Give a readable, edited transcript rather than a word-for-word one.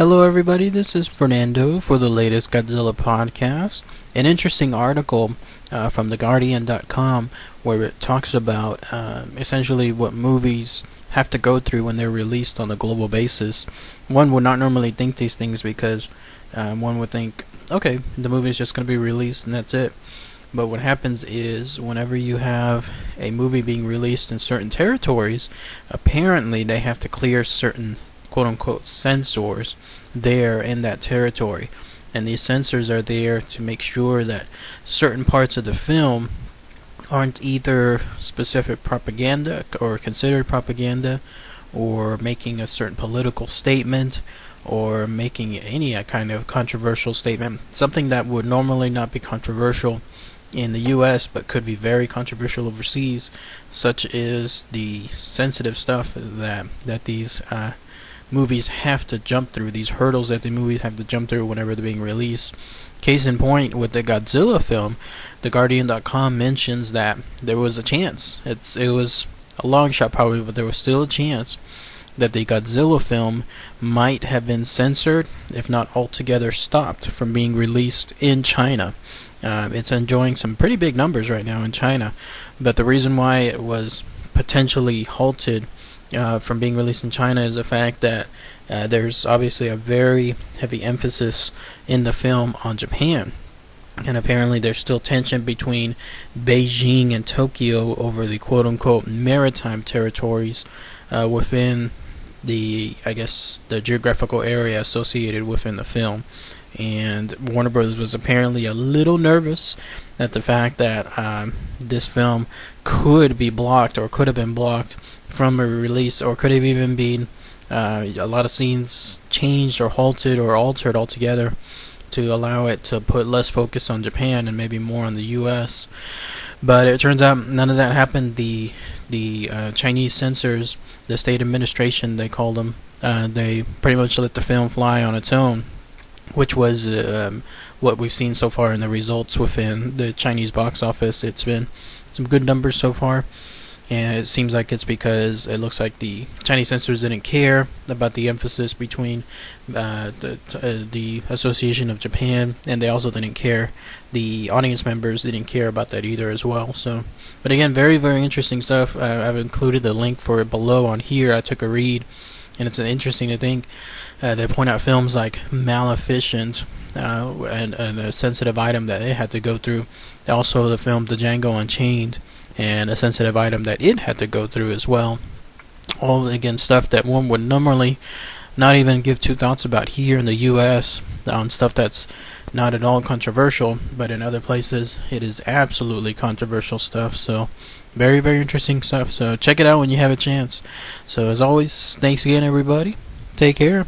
Hello everybody, this is Fernando for the latest Godzilla Podcast. An interesting article from theguardian.com where it talks about essentially what movies have to go through when they're released on a global basis. One would not normally think these things because one would think, okay, the movie is just going to be released and that's it. But what happens is whenever you have a movie being released in certain territories, apparently they have to clear certain quote-unquote censors there in that territory, and these censors are there to make sure that certain parts of the film aren't either specific propaganda or considered propaganda, or making a certain political statement, or making any kind of controversial statement, something that would normally not be controversial in the US but could be very controversial overseas, such as the sensitive stuff that these movies have to jump through, these hurdles that the movies have to jump through whenever they're being released. Case in point, with the Godzilla film, theguardian.com mentions that there was a chance, it was a long shot probably, but there was still a chance that the Godzilla film might have been censored, if not altogether stopped from being released in China. It's enjoying some pretty big numbers right now in China, but the reason why it was potentially halted from being released in China is the fact that there's obviously a very heavy emphasis in the film on Japan, and apparently there's still tension between Beijing and Tokyo over the quote-unquote maritime territories within the geographical area associated within the film. And Warner Brothers was apparently a little nervous at the fact that this film could be blocked, or could have been blocked from a release, or could have even been a lot of scenes changed or halted or altered altogether to allow it to put less focus on Japan and maybe more on the US. But it turns out none of that happened. The Chinese censors, the state administration they called them, they pretty much let the film fly on its own, which was what we've seen so far in the results within the Chinese box office. It's been some good numbers so far, and it seems like it's because it looks like the Chinese censors didn't care about the emphasis between the Association of Japan, and they also didn't care, the audience members didn't care about that either as well. So, but again, very, very interesting stuff. I've included the link for it below on here. I took a read, and it's interesting to think. They point out films like Maleficent and a sensitive item that it had to go through. Also, the film The Django Unchained, and a sensitive item that it had to go through as well. All, again, stuff that one would normally not even give two thoughts about here in the US, on stuff that's not at all controversial, but in other places it is absolutely controversial stuff. So very, very interesting stuff. So check it out when you have a chance. So as always, thanks again everybody. Take care.